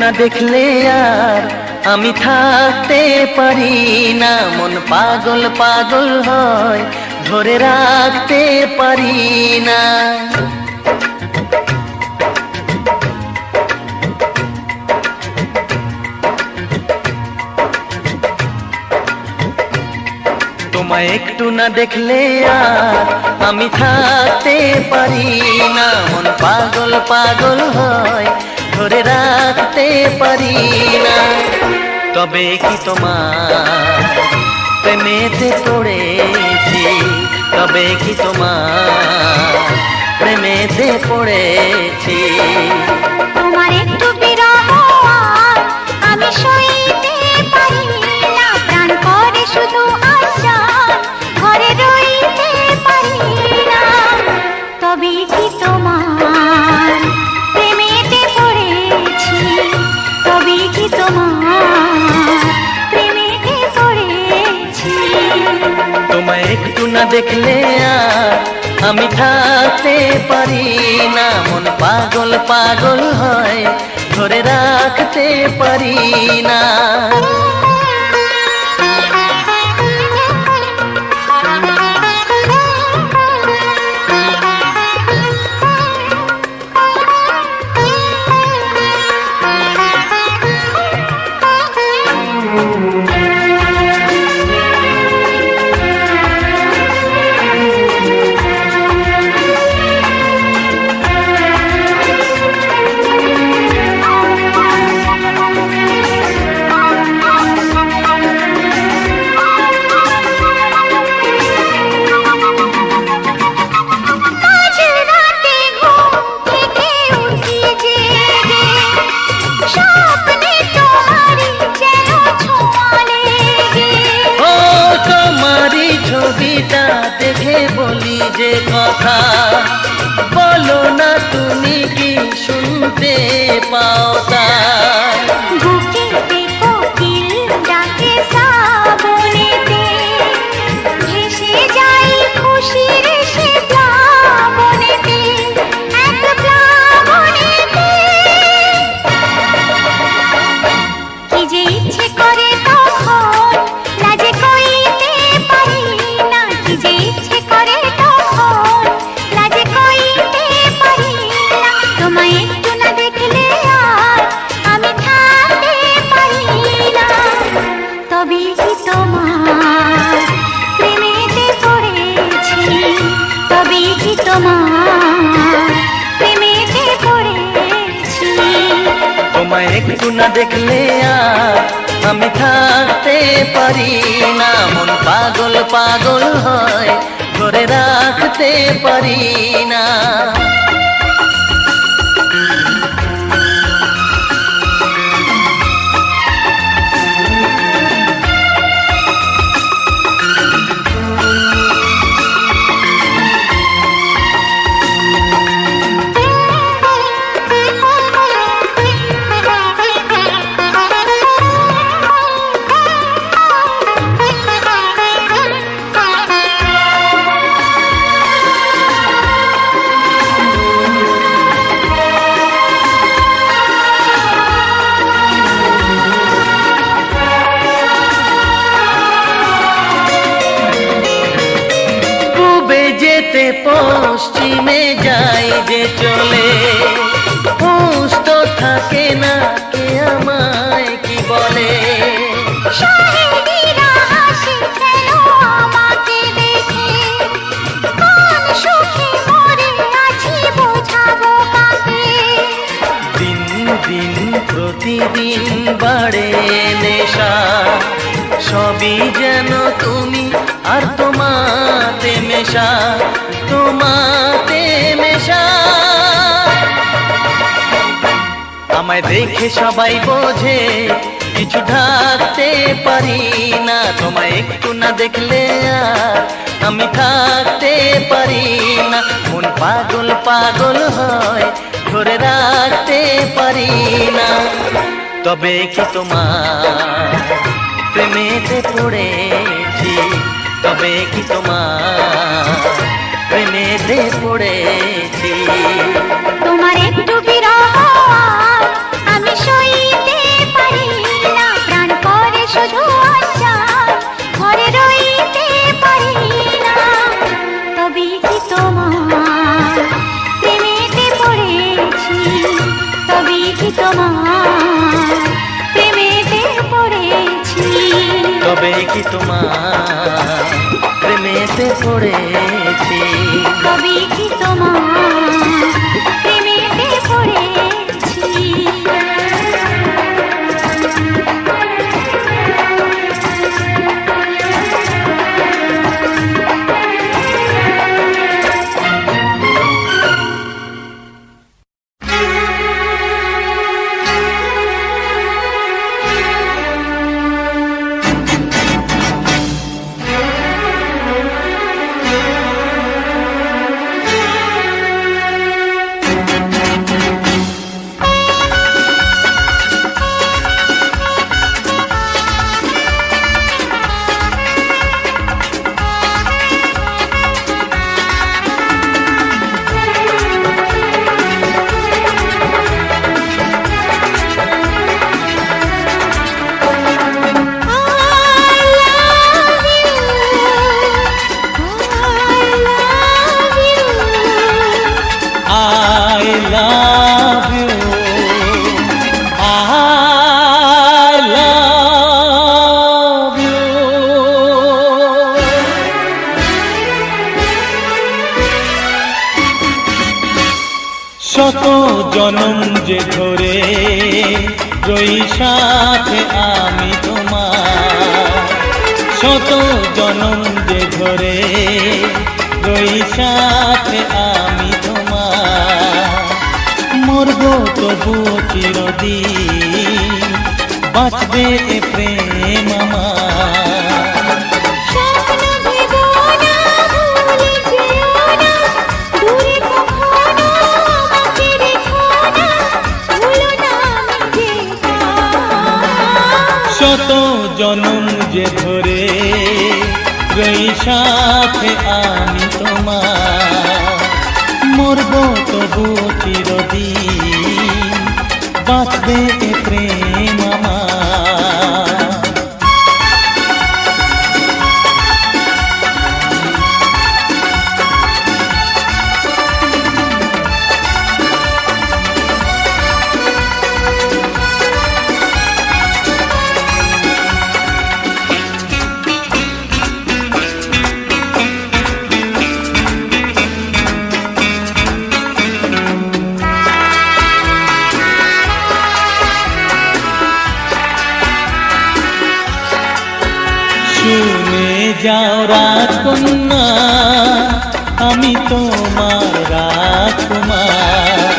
না দেখলে আর আমি থাকতে পারি না, মন পাগল পাগল হয়, ধরে রাখতে পারি না। তোমায় একটু না দেখলে আর আমি থাকতে পারি না, মন পাগল পাগল হয়, ধরে রাখতে পারি না। তবে কি তোমার প্রেমেতে পড়েছি, তবে কি তোমার প্রেমেতে পড়েছি। তোমার একটু বিরহ আমি সইতে পারি না, প্রাণ করে শুধু আশা ঘরে রইতে পারি না। তবে কি তোমার প্রেমেতে পড়েছি, তবে কি তোমার প্রেমেতে পড়েছি। তোমায় একটু না দেখলে আর আমি থাকতে পারি না, মন পাগল পাগল হয়, ধরে রাখতে পারি না। ছবিটা দেখে বলি যে কথা, বলো না তুমি কি শুনতে পাও তা। বুকেতে কোকিল ডাকে শ্রাবণেতে, ভেসে যাই খুশির সে প্লাবনেতে, এক প্লাবনেতে। কি যে ইচ্ছে করে তখন লাজে কইতে পারি না, কি যে ইচ্ছে করে তখন লাজে কইতে পারি না। তোমায় একটু না দেখলে আর আমি থাকতে পারি না। তবে কি তোমার প্রেমেতে পড়েছি, তবে কি তোমার প্রেমেতে পড়েছি। তোমায় একটু না দেখলে আর আমি থাকতে পারি না, মন পাগল পাগল হয়, ধরে রাখতে পারি না। যেতে পশ্চিমে যাই যে চলে, হুঁশ তো থাকে না, কে আমায় কি বলে। শাহেদিরা হাসে কেন আমাকে দেখে, কোন সুখে মরে আছি বোঝাবো কাকে। দিন দিন প্রতিদিন বাড়ে নেশা, সবই যেন তুমি আর তোমাতে মেশা, তোমাতে মেশা। আমায় দেখে সবাই বোঝে কিছু ঢাকতে পারি না, তোমায় একটু না দেখলে আর আমি থাকতে পারি না, মন পাগল পাগল হয়, ধরে রাখতে পারি না। তবে কি তোমার প্রেমেতে পড়েছি, তবে কি তোমার প্রেমেতে পড়েছি। তোমার একটু বিরহ আমি সই তবেই কি তোমার প্রেমেতে পড়েছি, তবেই কি তোমার প্রেমেতে পড়েছি। শত জনম যে ধরে রই সাথে আমি তোমার, শত জনম যে ধরে রই সাথে আমি তোমার, মরব তবু চিরদিন বাঁচবে এ প্রেম আমার। শত জনম যে ধরে রই সাথে আমি তোমার, মরব তবু চিরদিন বাঁচবে এ প্রেম আমার। শুনে যাও রাজকন্যা, আমি তোমার রাজকুমার।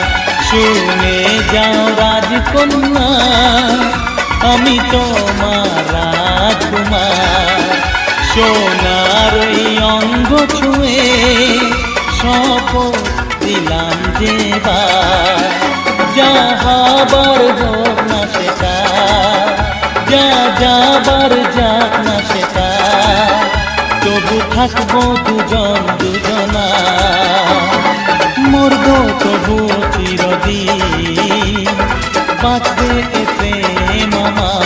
শুনে যাও রাজকন্যা, আমি তোমার রাজকুমার। সোনার ওই অঙ্গ ছুঁয়ে শপথ দিলাম যে যা হবার হোক না সেটা, যা যাবার যাক না সেটা, তবু থাকবো দুজন দুজনা, মরব তবু চিরদিন বাঁচবে এ প্রেম আমার।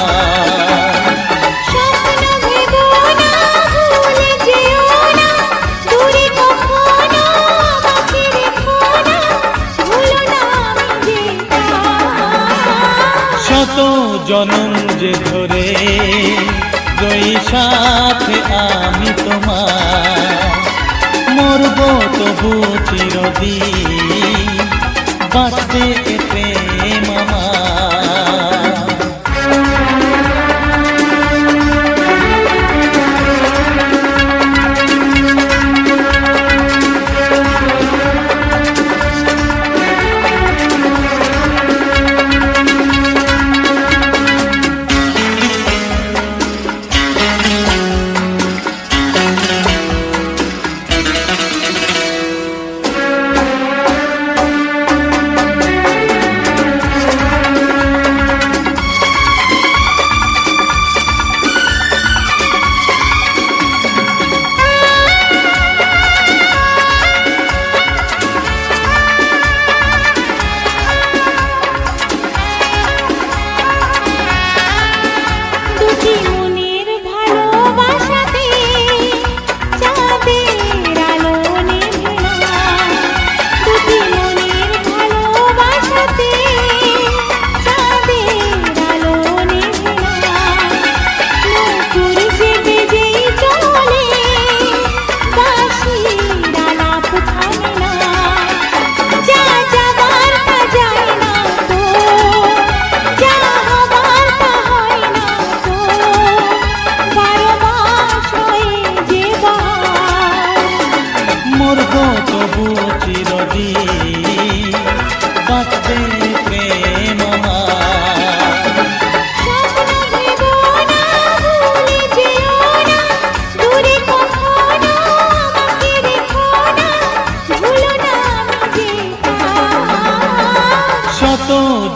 শত জনম যে ধরে রই সাথে আমি তোমার, মরব তবু চিরদিন বাঁচবে এ প্রেম আমার।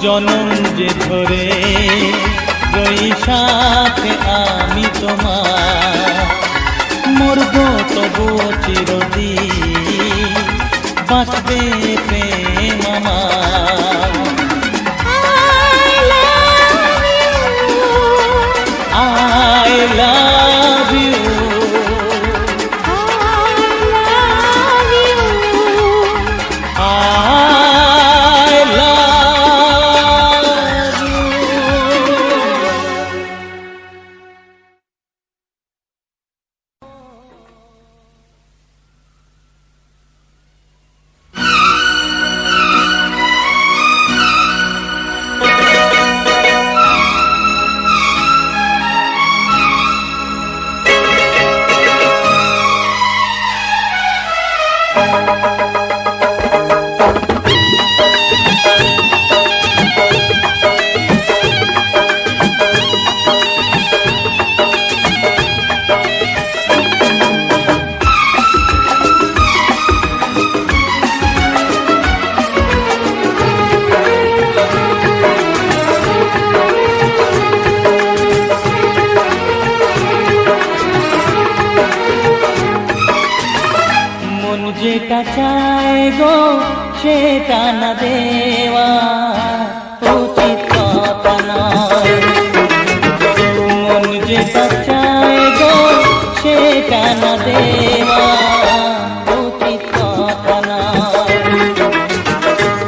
জনম যে ধরে রই সাথে আমি তোমার, মরব তবু চিরদিন বাঁচবে প্রেম আমার। I love you. I love you. মন যেটা চায় গো সেটা না দেওয়া উচিত কথা নয়। মন যেটা চায় গো সেটা না দেওয়া উচিত কথা নয়।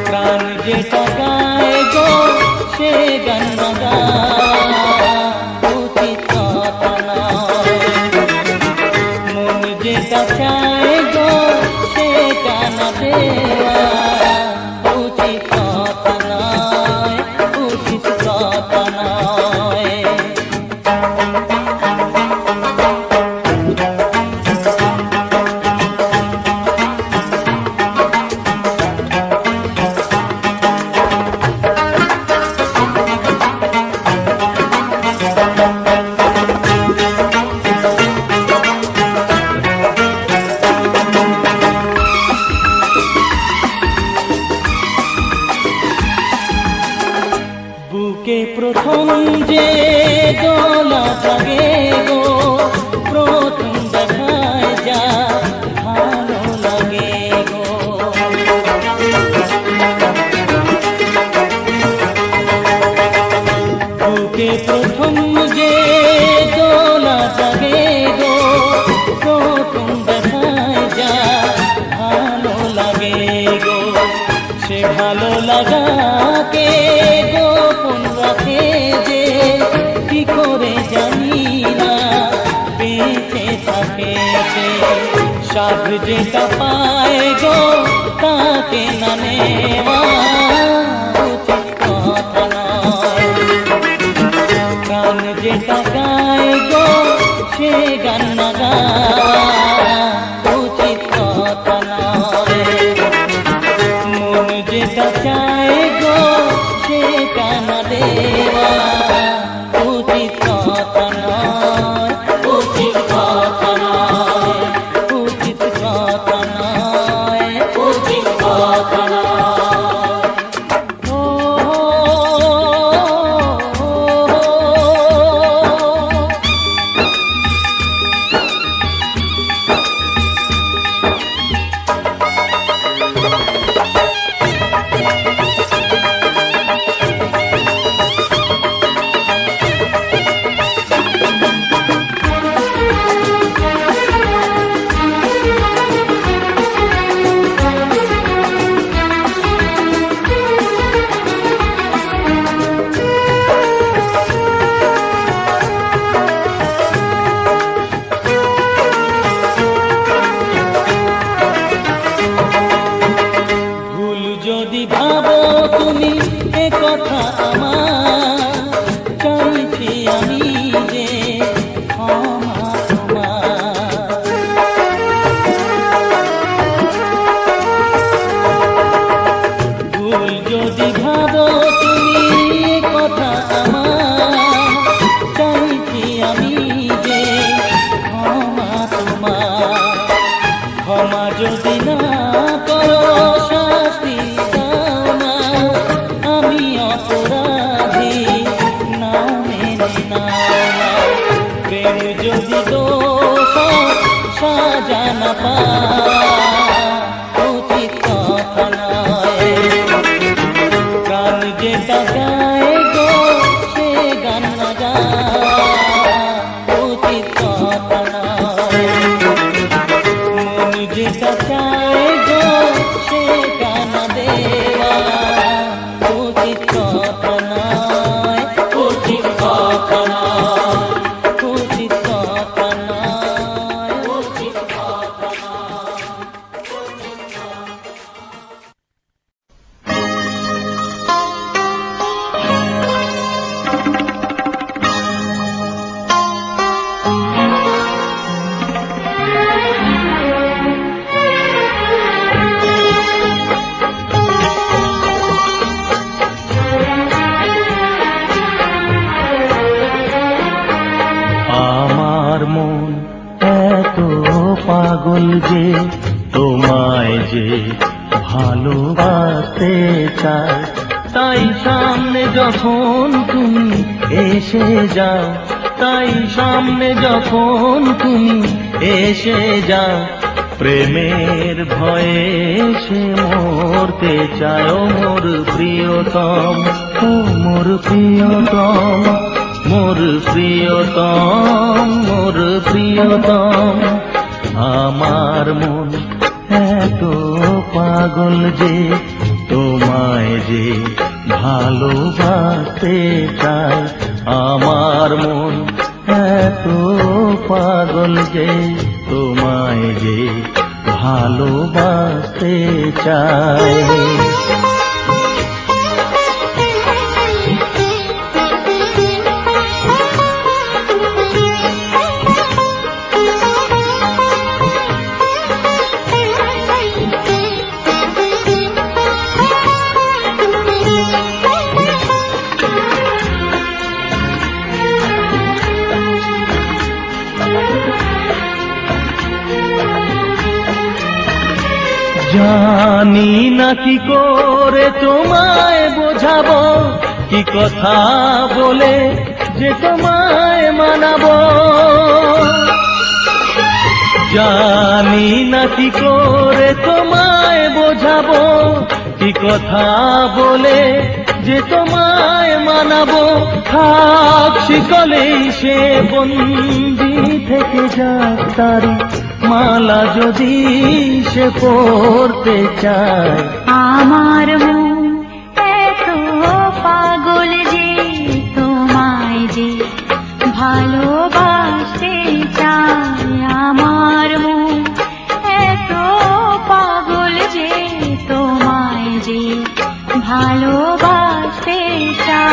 প্রাণ যেটা গায় গো সে গান না গাওয়া উচিত কথা নয়। মন যেটা চায় গো সেটা না দেওয়া উচিত কথা নয়, উচিত কথা নয়। বুকে প্রথম যে দোলা জাগে গো, প্রথম দেখায় যা ভালো লাগে গো। বুকে প্রথম যে দোলা জাগে গো, প্রথম দেখায় যা ভালো লাগে গো। সে ভালো লাগাকে গোপন রাখে যে কি করে জানি না বেঁচে থাকে সে। সাধ যেটা পায় গো তাকে না নেওয়া উচিত কথা নয়। গান যেটা গায় গো সে গান না গাওয়া উচিত কথা নয়। মন যেটা চায় গো সেটা না দেওয়া উচিত কথা নয়, উচিত কথা নয়, উচিত কথা নয়, উচিত কথা নয়। ও যদি দোষ সাজানা পায় উচিত কথা নয়। গান যেটা গায় গো সে গান না গায় উচিত কথা নয়। মন যেটা চায় গো সে গান দেওয়া উচিত কথা নয়। উচিত কথা নয়। উচিত কথা নয়। উচিত কথা নয়। আমার মন এত পাগল যে তোমায় যে ভালোবাসতে চায়, তাই সামনে যখন তুমি এসে যাও, তাই সামনে যখন তুমি এসে যাও, প্রেমের ভয়ে সে মরতে চায়। ও মোর প্রিয়তম, ও মোর প্রিয়তম, মোর প্রিয়তম, মোর প্রিয়তম। আমার মন এত পাগল যে তোমায় যে ভালোবাসতে চায়। আমার মন এত পাগল যে তোমায় যে ভালোবাসতে চায়। জানি না কি করে তোমায় বোঝাবো, কি কথা বলে যে তোমায় মানাবো। জানি না কি করে তোমায় বোঝাবো, কি কথা বলে যে তোমায় মানাবো। থাক শিকলেই সে বন্দি থেকে যাক, তারি মালা যদি সে পড়তে চায়। আমার মন এত পাগল যে তোমায় যে ভালোবাসতে চায়। আমার মন এত পাগল যে তোমায় যে ভালোবাসতে চায়।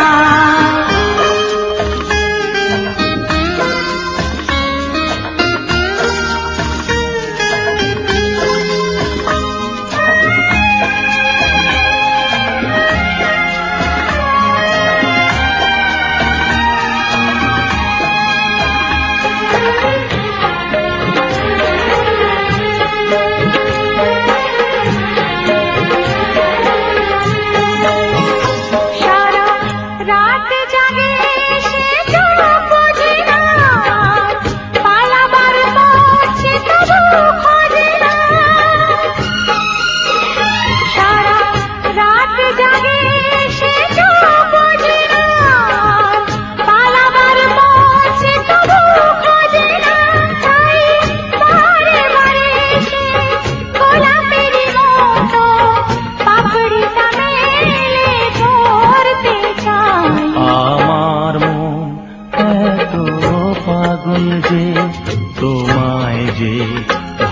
তোমায় যে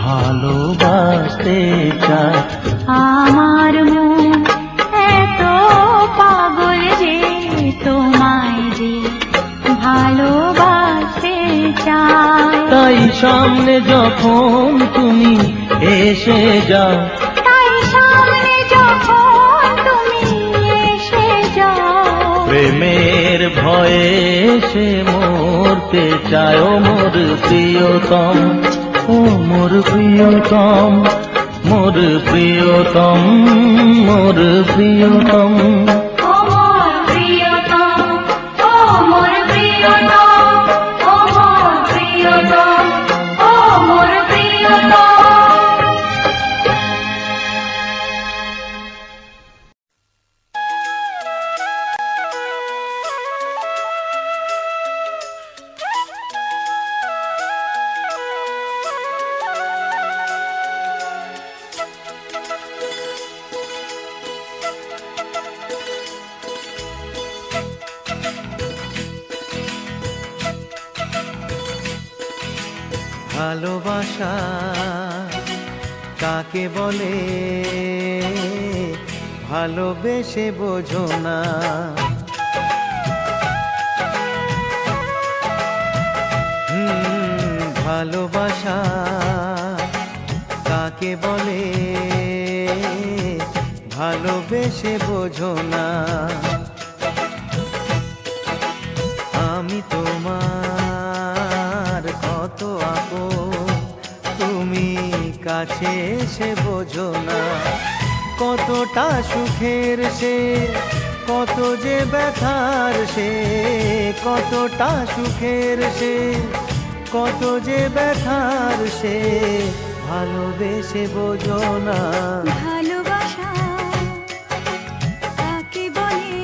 ভালোবাসতে চায়। আমার মন এত পাগল যে তোমায় যে ভালোবাসতে চায়। তাই সামনে যখন তুমি এসে যাও, তাই সামনে যখন তুমি এসে যাও, প্রেমের ভয়ে সে মরতে চায়। ও মোর প্রিয়তম, ও মোর প্রিয়তম, মোর প্রিয়তম, মোর প্রিয়তম। ও মোর প্রিয়তম, ও মোর প্রিয়তম, ও মোর প্রিয়তম। ভালোবাসা কাকে বলে ভালোবেসে বোঝো না। ভালোবাসা কাকে বলে ভালোবেসে বোঝো না। আমি তোমার কত আপন তুমি কাছে এসে বোঝো না। কতটা সুখের সে কত যে ব্যথার সে, কতটা সুখের সে কত যে ব্যথার সে ভালোবেসে বোঝো না। ভালোবাসা কাকে বলে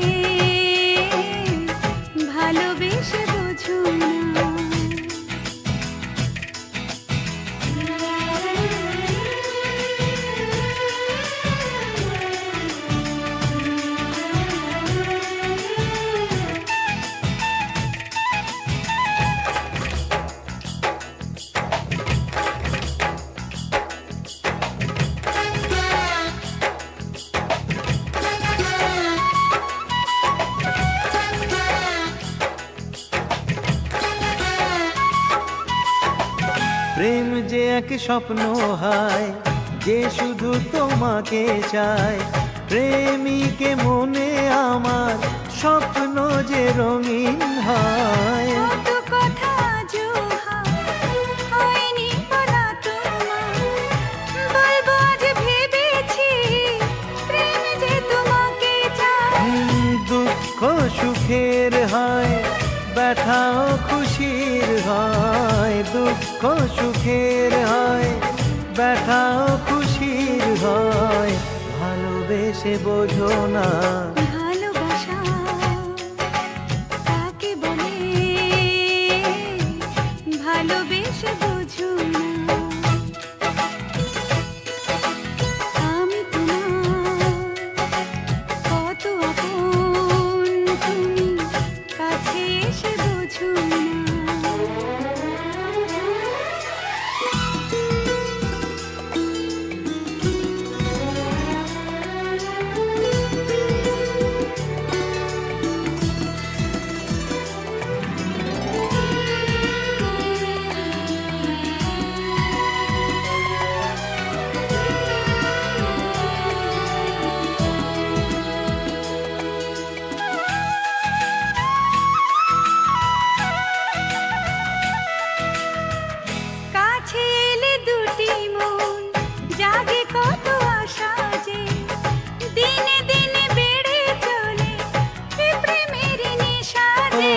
ভালোবেসে বোঝো না। প্রেম যে এক স্বপ্ন হয় যে শুধু তোমাকে চায়। প্রেমিকে মনে আমার স্বপ্ন যে রঙিন হয়। কত কথা জোহা হয়নি বলা তোমার, বলবো আজ ভেবেছি প্রেম যে তোমাকে চায়। দুঃখ সুখের হয় ব্যথাও খুশির হয়। দুঃখ সুখের হয় ব্যথাও খুশির হয় ভালোবেসে বোঝো না। ভালোবাসা কাকে বলে ভালোবেসে বোঝো না। আমি তোমার কত আপন তুমি কাছে এসে বোঝো না। কাছে এলে দুটি মন জাগে কত আশা যে, দিনে দিনে বেড়ে চলে এ প্রেমের নেশা যে।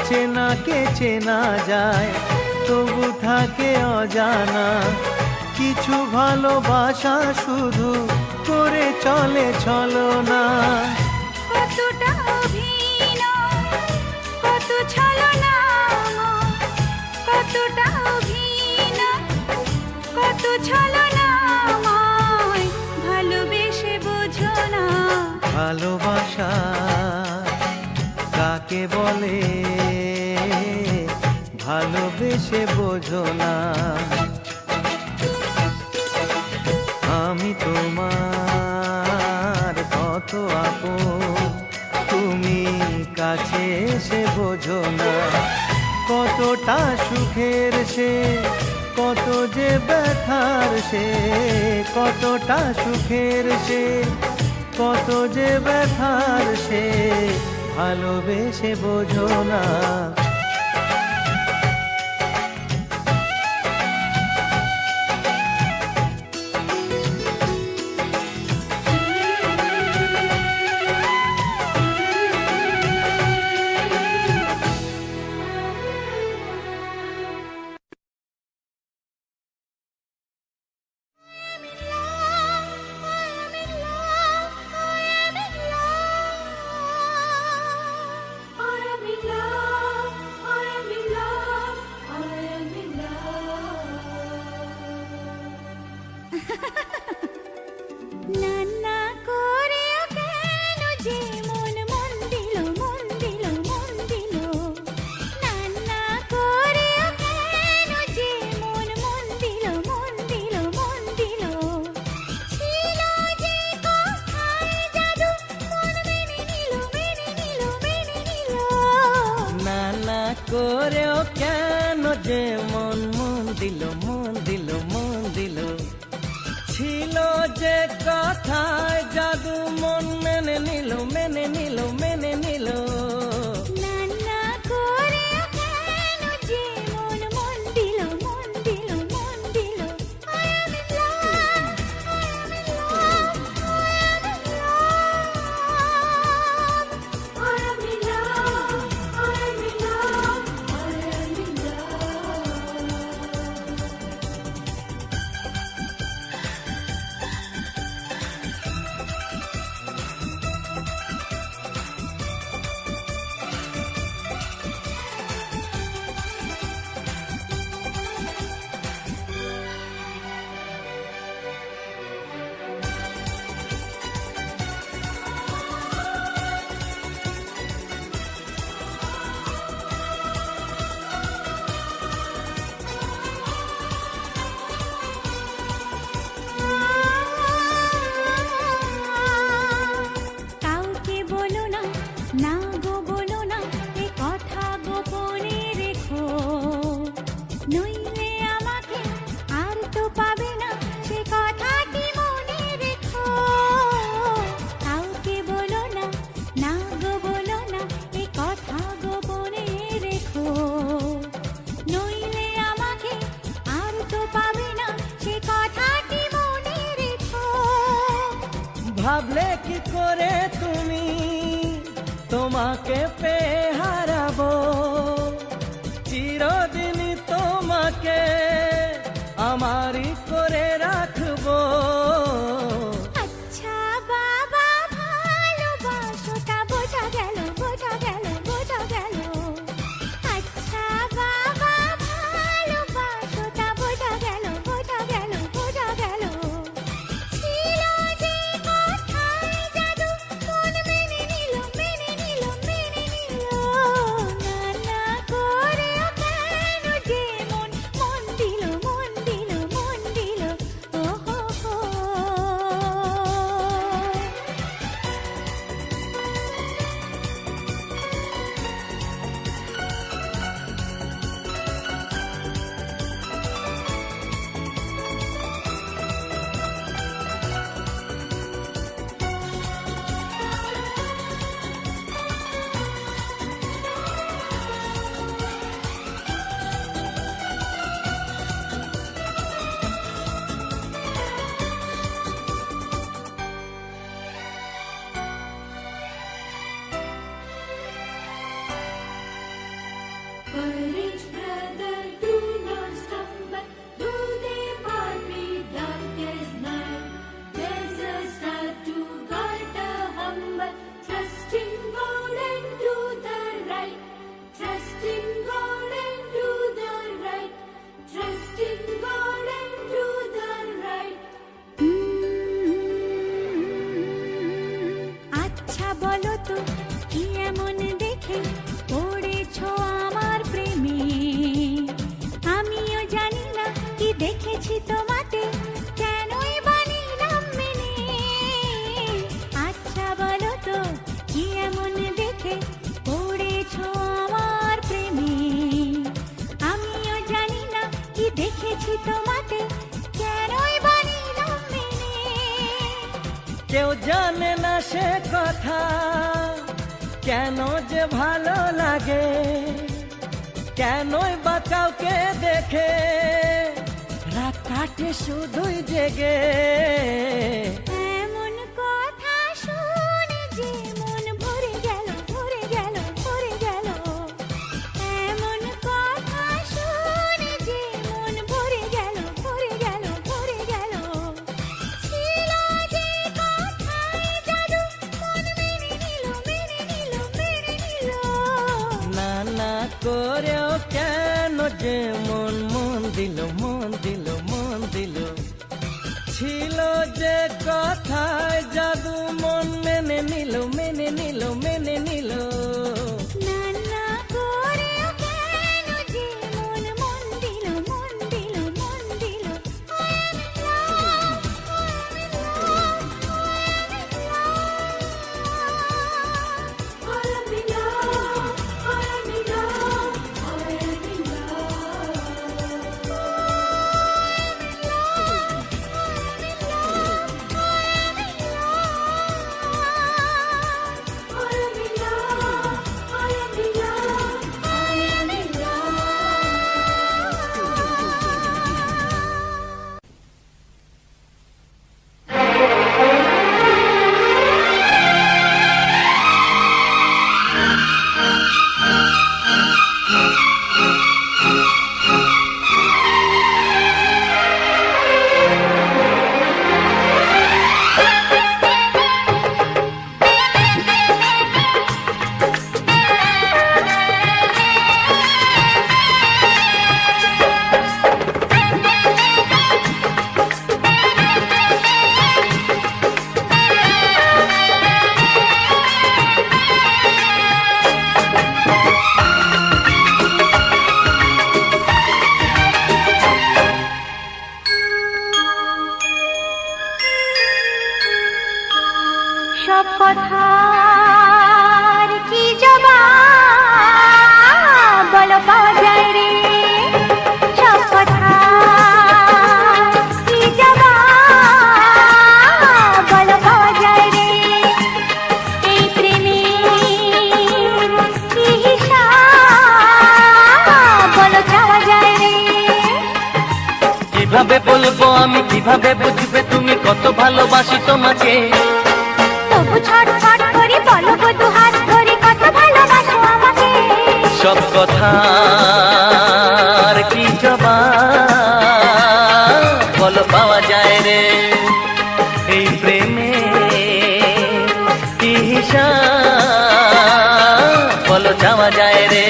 চেনাকে চেনা যায় তবু থাকে অজানা। কিছু ভালোবাসা শুধু করে চলে ছলনা। কতটা অভিনয় কত ছলনা, কতটা অভিনয় কত ছলনা ভালোবেসে বোঝো না। ভালোবাসা কাকে বলে ভালোবেসে বোঝো না। আমি তোমার কত আপন তুমি কাছে এসে বোঝো না। কতটা সুখের সে কত যে ব্যথার সে, কতটা সুখের সে কত যে ব্যথার সে ভালোবেসে বোঝো না। I am in love. কেন যে মন মন দিল মন দিল মন দিল ছিল যে কথায় জাদু মন মেনে নিল মেনে নিল মেনে নিল না না করে কেন যে মন মন দিল মন দিল মন দিল I am in love, I am in love, I am in love, I am in love, I am in কাউকে বলো না না গো বলো না এ কথা গোপনে রেখো নইলে আমাকে আর তো পাবে না সে কথাটি মনে রেখো কাউকে বলো না না গো বলো না এ কথা গোপনে রেখো নইলে আমাকে আর তো পাবে না সে কথাটি মনে রেখো ভাবলে কি করে তুমি তোমাকে পেয়ে হারাবো চিরদিনই তোমাকে আমারই করে রাখবো আচ্ছা বাবা ভালোবাসোটা বোঝা গেল বোঝা গেল বোঝা গেল আচ্ছা বাবা ভালোবাসোটা বোঝা গেল বোঝা গেল বোঝা গেল ছিল যে কথায় জাদু মন মেনে নিল মেনে নিল মেনে নিল না না করে কেন যে মন মন দিল মন দিল মন দিল ও হো হো Courage, brother, do not stumble. Though they part be dark as night, there's a star to guide the humble. Trust in God and do the right. Trust in God and do the right. Trust in God and do the right. আচ্ছা বলো তো কি এমন দেখে পড়েছো আমার প্রেমে আমিও জানি না কি দেখেছি তোমাতে কেনই বানিলাম মেনে আচ্ছা বলো তো কি এমন দেখে পড়েছো আমার প্রেমে আমিও জানি না কি দেখেছি তোমাতে কেনই বানিলাম মেনে কেউ জানে না সে কথা কেন যে ভালো লাগে কেনই বা কাউকে দেখে রাত কাটে শুধুই জেগে এমন কথা শুনে যে মন ভরে গেল ভরে গেল ভরে গেল এমন কথা শুনে যে মন ভরে গেল ভরে গেল ভরে গেল ছিল যে কথায় জাদু মন মেনে নিল মেনে নিল মেনে নিল না না করেও কেন যে মন মন দিল মন দিল মন দিল ছিল যে কথায় জাদু মন মেনে নিল মেনে নিল মেনে নিল না না করে কেন যে মন মন দিল মন দিল মন দিল I am in love, I am in love, I am in love, I am in love, I am in love, I am in কিভাবে বলবো আমি, কিভাবে বুঝবে তুমি কত ভালোবাসি তোমাকে। তবু ছটফট করে বলো গো দুহাত ধরে কত ভালোবাসো আমাকে। সব কথার কি জবাব বলো পাওয়া যায় রে, এই প্রেমে কি হিসাব বলো চাওয়া যায় রে।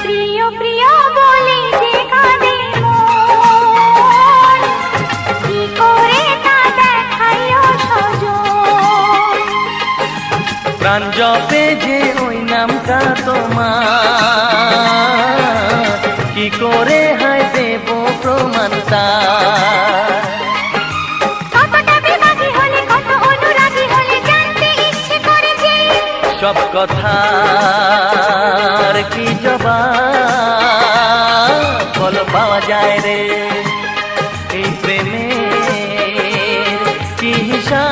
প্রিয় প্রিয় বলে যে কাঁদে মন, কি করে তা দেখাইও সজন। প্রাণ জপে যে ওই নামটা তোমার, কি করে হায় দেব প্রমাণ তার। কতটা বিভাগী হলে কত অনুরাগী হলে জানতে ইচ্ছে করে যে। সব কথার কি জবাব বলো পাওয়া যায় রে, এই প্রেমের কি হিসাব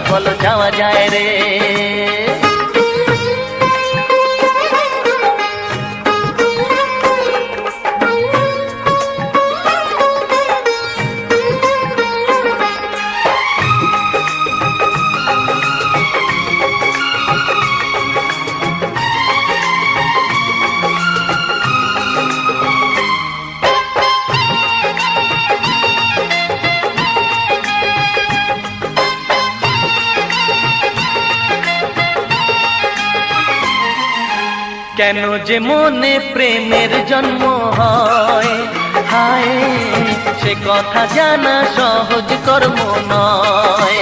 বলো চাওয়া যায় রে। কেন যে মনে প্রেমের জন্ম হয়, হায় সে কথা জানা সহজ কর্ম নয়।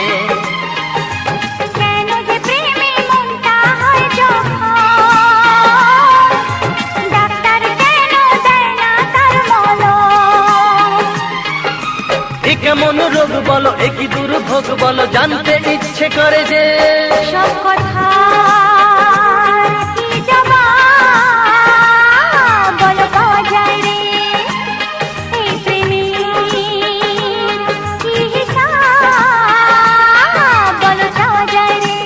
কেন যে প্রেমে মনটা হয় যখন, ডাক্তার কেন দেয় না তার মলম। এ কেমন রোগ বলো, এ কি দুর্ভোগ বলো, জানতে ইচ্ছে করে যে। সব কথা কি জবাব বলো পাওয়া যায় রে, এই প্রেমের কি হিসাব বলো চাওয়া যায় রে।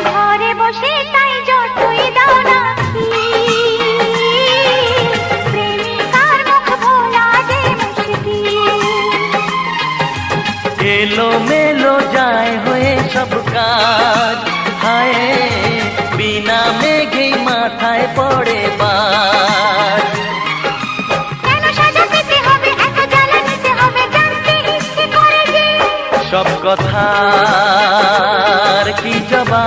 ঘরে বসে তাই যতই দাও না কি, প্রেমিকার মুখ ভোলা যে মুশকিল। এলো মেলো যায় হয়ে সব কাজ, হায় বিনা মেঘেই মাথায় পড়ে বাজ। কেন সাজা পেতে হবে, এত জ্বালা নিতে হবে, জানতে ইচ্ছে করে যে। সব কথার কি জবাব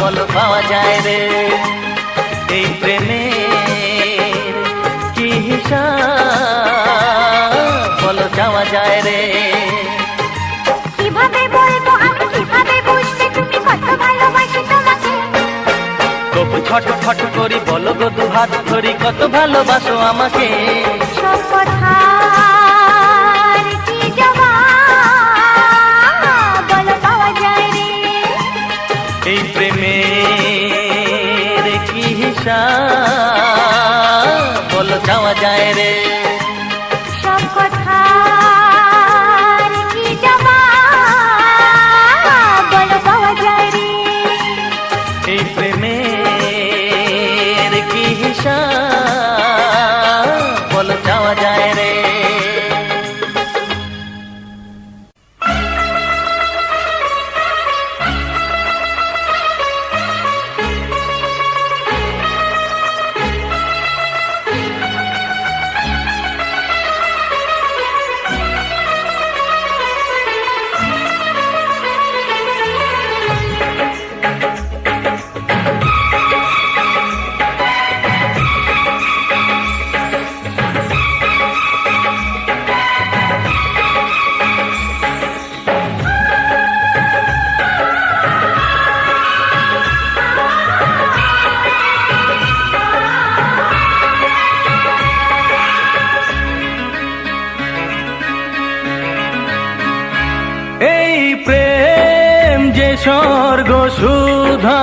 বলো পাওয়া যায় রে, এই প্রেমের কি হিসাব বলো চাওয়া যায় রে। কিভাবে বলবো আমি, কিভাবে বুঝবে তুমি কত ভালোবাসি তোমাকে। তবু ছটফট করি বলো গো দুহাত ধরি কত ভালোবাসো আমাকে। সব কথার কি জবাব বলো পাওয়া যায় রে, এই প্রেমের কি হিসাব বলো চাওয়া যায় রে। সব কথার কি জবাব বলো পাওয়া যায় রে, এই প্রেমের কি হিসাব বলো চাওয়া যায় রে। স্বর্গ সুধা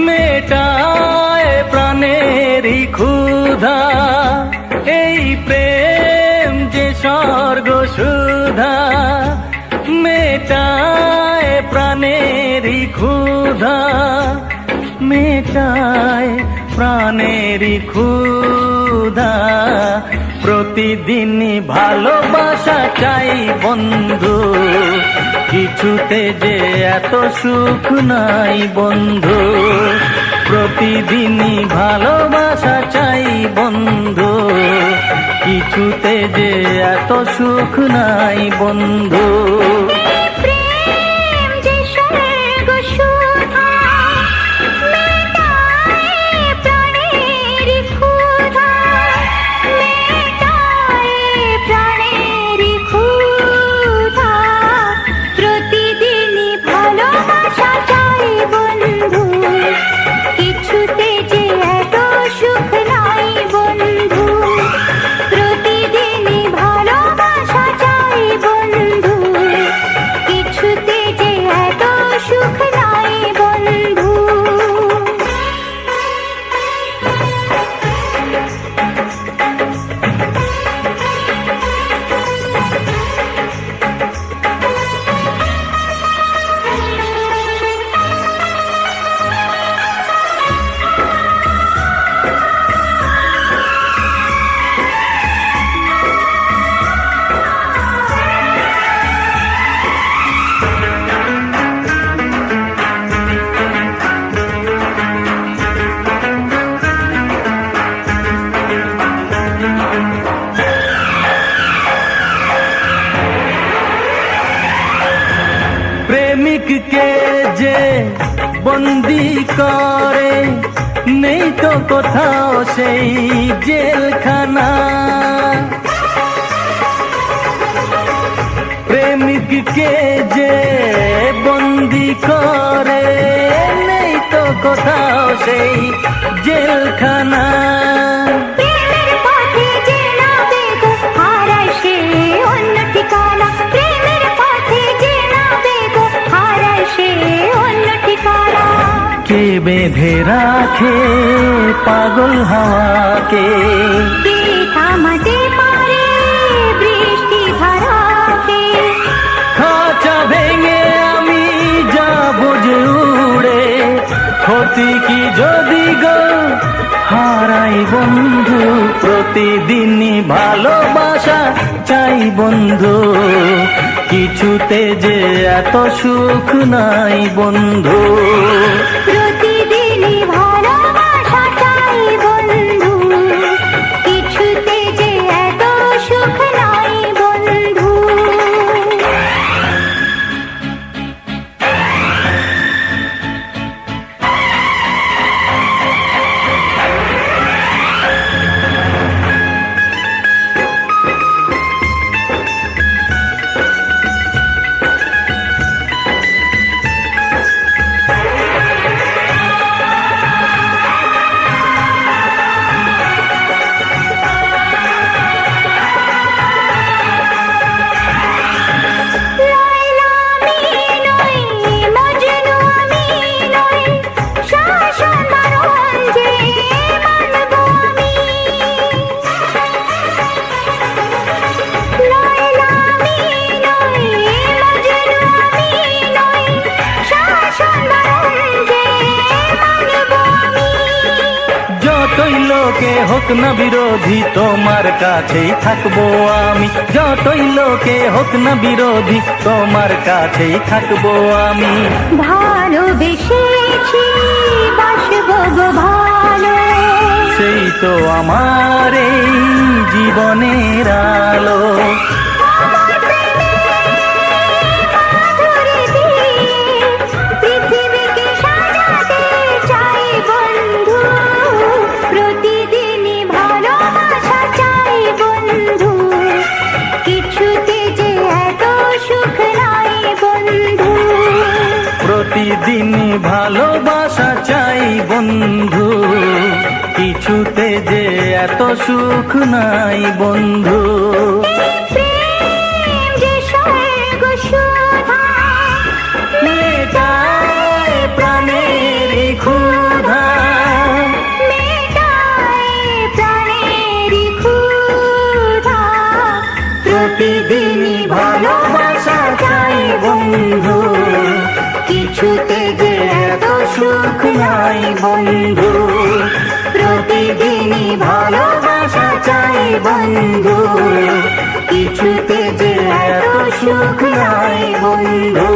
মেটায় প্রাণেরই ক্ষুধা, এই প্রেম যে স্বর্গ সুধা মেটায় প্রাণেরই ক্ষুধা, মেটায় প্রাণেরই ক্ষুধা। প্রতিদিনই ভালোবাসা চাই বন্ধু, কিছুতে যে এত সুখ নাই বন্ধু। প্রতিদিনই ভালোবাসা চাই বন্ধু, কিছুতে যে এত সুখ নাই বন্ধু। প্রেম যে স্বর্গ সুধা মেটায় প্রাণের ক্ষুধা, মেটায় প্রাণের ক্ষুধা। প্রতিদিনই ভালোবাসা চাই বন্ধু, কিছুতে যে এত সুখ নাই বন্ধু। প্রতিদিনই ভালোবাসা চাই বন্ধু, কিছুতে যে এত সুখ নাই বন্ধু। প্রেমিককে যে বন্দি করে নেই তো কোথাও সেই জেলখানা, প্রেমিককে যে বন্দি করে নেই তো কোথাও সেই জেলখানা। প্রেমের পথে যে নাবে গো হারায় সে অন্য ঠিকানা, প্রেমের পথে যে নাবে গো হারায় সে অন্য ঠিকানা। কে বেঁধে রাখে পাগল হাওয়াকে, কে থামাতে পারে বৃষ্টি ধারাকে। খাঁচা ভেঙে আমি যাব যে উড়ে, ক্ষতি কি যদি গো হারাই বন্ধু। প্রতিদিনই ভালোবাসা চাই বন্ধু, কিছুতে যে এত সুখ নাই বন্ধু। প্রতিদিনই ভালোবাসা চাই বন্ধু, কিছুতে যে এত সুখ নাই বন্ধু। লায়লা আমি নই, মজনু আমি নই, শাসন বারণ যে মানব আমি। লায়লা আমি নই, মজনু আমি নই, শাসন বারণ যে মানব আমি। যতই লোকে হোক না বিরোধী তোমার কাছেই থাকবো আমি, যতই লোকে হোক না বিরোধী তোমার কাছেই থাকবো আমি। ভালোবেসেছি বাসব গো ভালো, সেই তো আমার এই জীবনের আলো। আমার প্রেমে মাধুরী দিয়ে পৃথিবীকে সাজাতে চাই বন্ধু। প্রতিদিনই ভালোবাসা চাই বন্ধু, কিছুতে যে এত সুখ নাই বন্ধু। প্রতিদিনই ভালোবাসা চাই বন্ধু, কিছুতে যে এত সুখ নাই বন্ধু। প্রেম যে স্বর্গ সুধা মেটা ভালোবাসা চাই বন্ধু, কিছুতে যে এত সুখ নাই বন্ধু।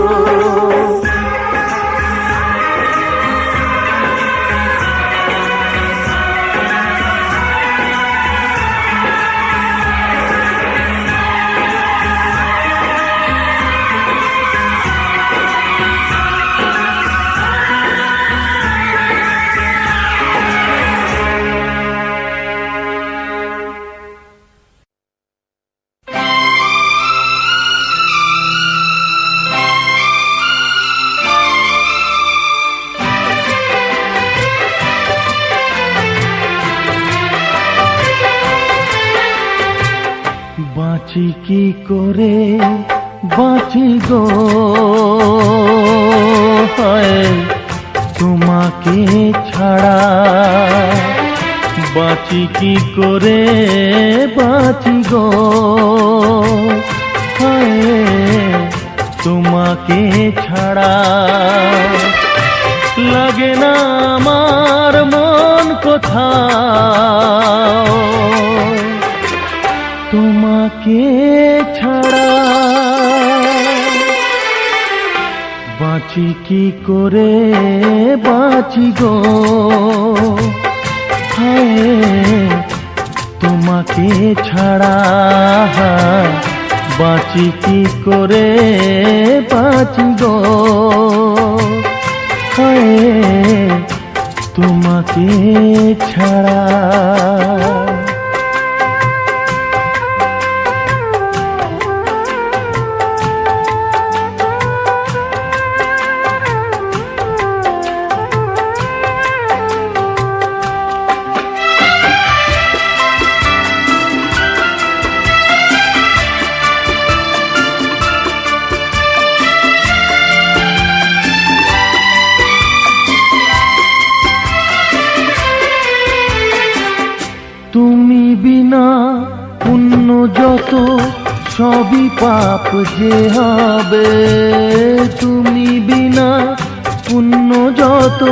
বাঁচি কি করে বাঁচি গো, হায় তোমাকে ছাড়া। বাঁচি কি করে বাঁচি গো, হায় তোমাকে ছাড়া। লাগে না আমার মন কোথাও তোমাকে ছাড়া। বাঁচি কি করে বাঁচি গো, হায় তোমাকে ছাড়া। বাঁচি কি করে বাঁচি গো, হায় তোমাকে ছাড়া। তুমি বিনা পুণ্য যত সবই পাপ যে হবে। তুমি বিনা পুণ্য যত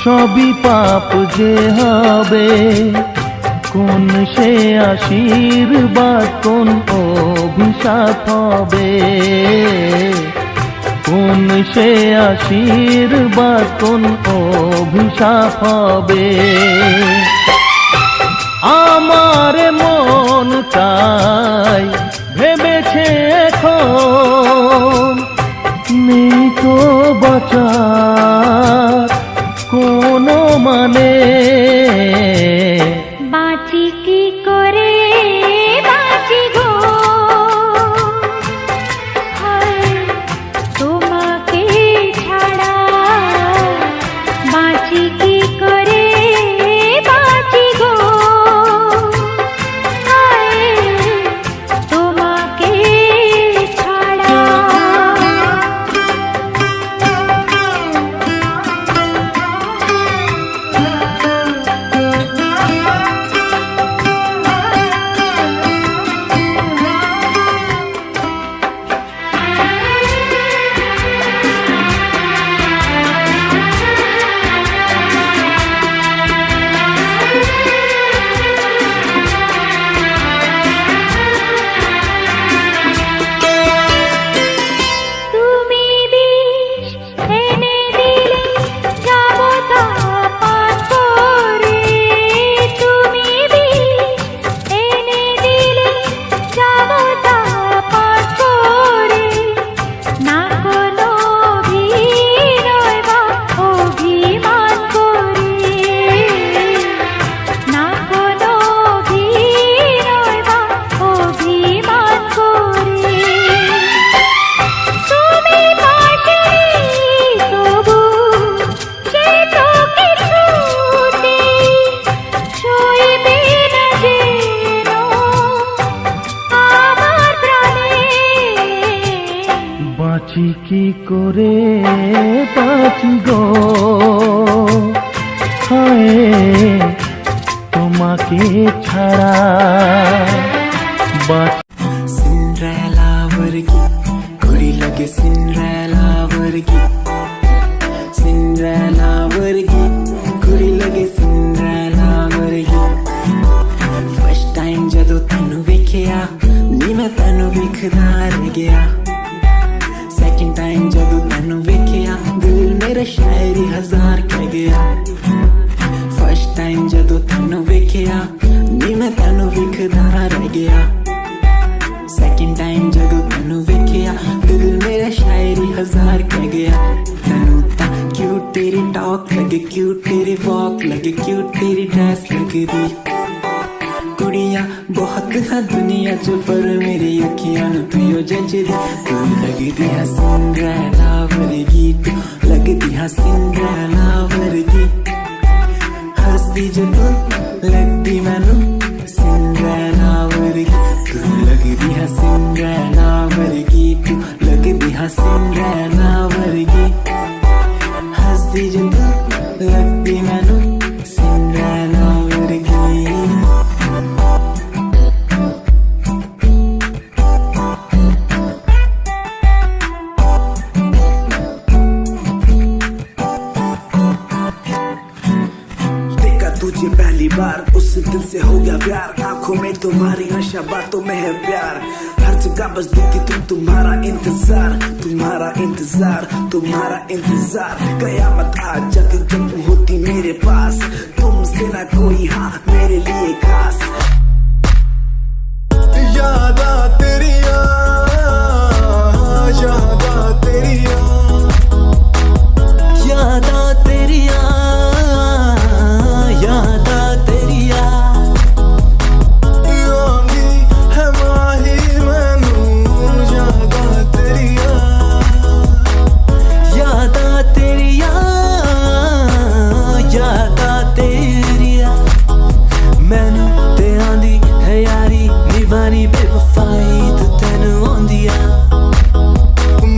সবই পাপ যে হবে। কোন সে আশীর্বাদ কোন অভিশাপ হবে। কোন সে আশীর্বাদ কোন অভিশাপ হবে। আমার মন তাই ভেবেছে এখন, নেই তো বাঁচার কোনো মানে। বাঁচি কি করে বাঁচি গো, হায় তোমাকে ছাড়া। বাঁচি কি করে বাঁচি গো, হায় তোমাকে ছাড়া। তুমি বিষ এনে দিলে যাব তা পান করে। তুমি বিষ এনে দিলে যাব তা পান করে। না কোনো অভিনয় বা অভিমান করে। না কোনো অভিনয় বা অভিমান করে। তুমি পাশে তবু সে তো কিছুতে সইবে না যেন আমার প্রাণে। বাঁচি কি করে বাঁচি গো, হায় তোমাকে ছাড়া। सिंड्रेला वर्गी घोड़ी लगे सिंड्रेला वर्गी। सिंड्रेला वर्गी घोड़ी लगे सिंड्रेला वर्गी। विखदा रह गया सैकेंड टाइम जदों तैनू वेखिया दिल मेरा शायरी हजार कह गया फर्स्ट टाइम जदों तैनू वेखिया नी मैं तैनू विखदा रह गया सैकेंड टाइम जदों तैनू वेखिया दिल मेरा शायरी हजार कह गया तैनू तां क्यूट तेरी टॉक लगे क्यूट तेरी वॉक लगे क्यूट तेरी ड्रेस लगदी कुड़ियां बहुत है दुनिया च पर मेरी अखियां नू तू जचदी तू लगदी है सिंड्रेला वर्गी तू लगदी है सिंड्रेला वर्गी हंसदी जो तू लगदी मैनू सिंड्रेला वर्गी तू लगदी है सिंड्रेला वर्गी तू लगदी है सिंड्रेला वर्गी हंसदी जो तू लगदी मैनू सिंड्रेला वर्गी तुझे पहली बार उस दिल से हो गया प्यार आंखों में तुम्हारी नशा बातों में है प्यार हर जगह बस दिखती तुम्हारा इंतजार तुम्हारा इंतजार तुम्हारा इंतजार कयामत आज जब जब होती मेरे पास तुमसे ना कोई हाँ मेरे लिए खास यादा तेरिया यादा तेरिया यादा तेरिया यादा तेरिया आंधी है माही मैनू यादा तेरिया यादा तेरिया यादा तेरिया मैनू ते आंदी है यारी निभानी बेवफाई तू तैनू आंदिया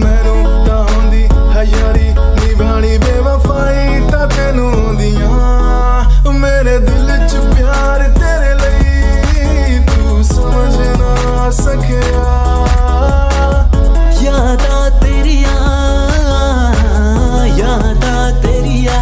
मैनू तां आंदी है यारी निभानी बेवफाई तां तैनू आंदियां मेरे दिल च प्यार तेरे लिए तू समझ ना सकिया यादा तेरिया यादा तेरिया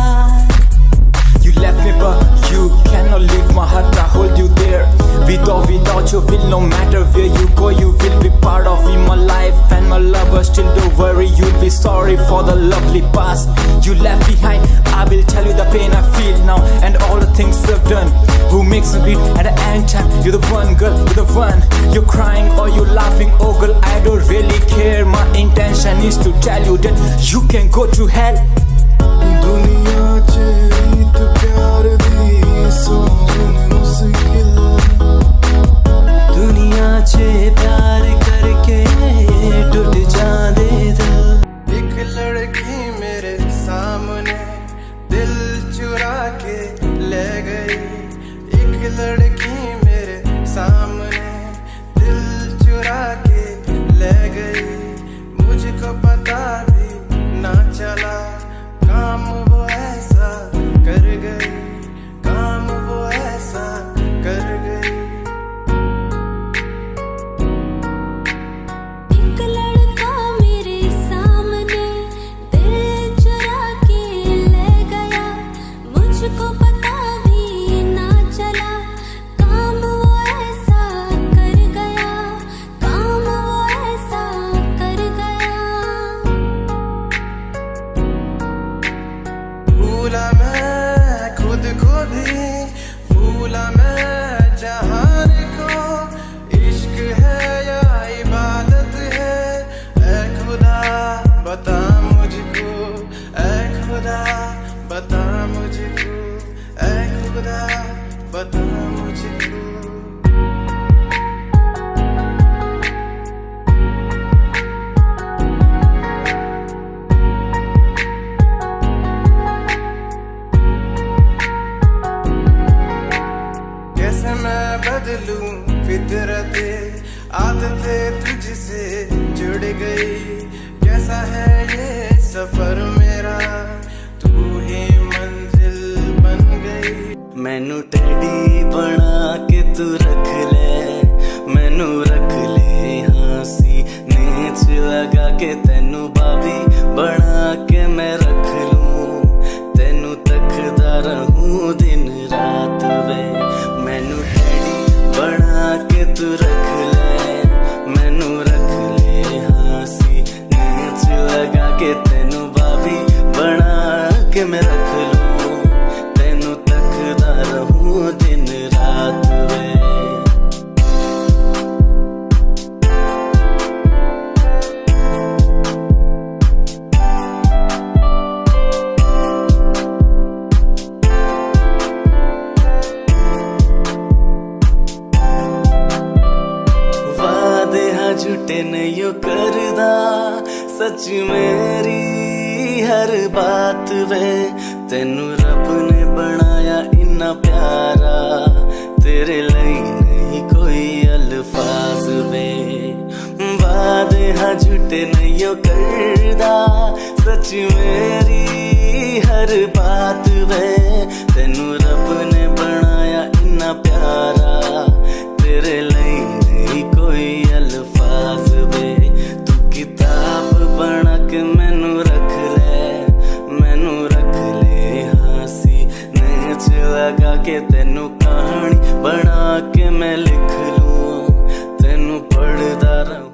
You left me but you cannot leave my heart, I hold you there Without you will no matter where you go you will be part of me my life and my lover still don't worry you'll be sorry for the lovely past you left behind I will tell you the pain I feel now and all the things I've done who makes me bleed at the end time you're the one girl you're the one you're crying or you're laughing oh girl I don't really care my intention is to tell you that you can go to hell दुनिया च रीत प्यार दी समझन मुश्किल दुनिया च प्यार करके टूट जांदे दिल एक लड़की मेरे सामने दिल चुरा के ले गई एक लड़की मेरे सामने दिल चुरा के ले गई मुझको पता भी ना चला काम वो ऐसा कर गई काम वो ऐसा कर गई एक लड़का मेरे सामने दिल चुरा के ले गया मुझको पता भी ना चला काम वो ऐसा कर गया काम वो ऐसा कर गया भूला मैं खुद को भी भूला मैं जहान को इश्क है या इबादत है ऐ खुदा बता मुझको ऐ खुदा बता मुझको ऐ खुदा बता मुझको कैसे मैं बदलूं फितरते आदतें तुझसे जुड़ गई कैसा है ये सफर मेरा तू ही मंजिल बन गई मैनू टेडी बना के तू रख ले मैनू रख ले हंसी नेच लगा के तेनू बाबी बना के मैं रख लूं तेनू तकदा रहूं दिन रात वे मैनू टेडी बना के तू रख ले मैनू रख झूठे नहीं करदा सच मेरी हर बात वे तेनू रब ने बनाया इन्ना प्यारा तेरे लिए नहीं कोई अल्फाज वे वादे हाँ झूठे नहीं करदा सच मेरी हर बात वे तेनू रब ने बनाया इन्ना प्यारा तेरे लिए नहीं कोई अल्फाज वे तू किताब बना के मैनू रख ले हासी नेच लगा के तेनू कहानी बना के मैं लिख लूं तेनू पढ़दा रहूं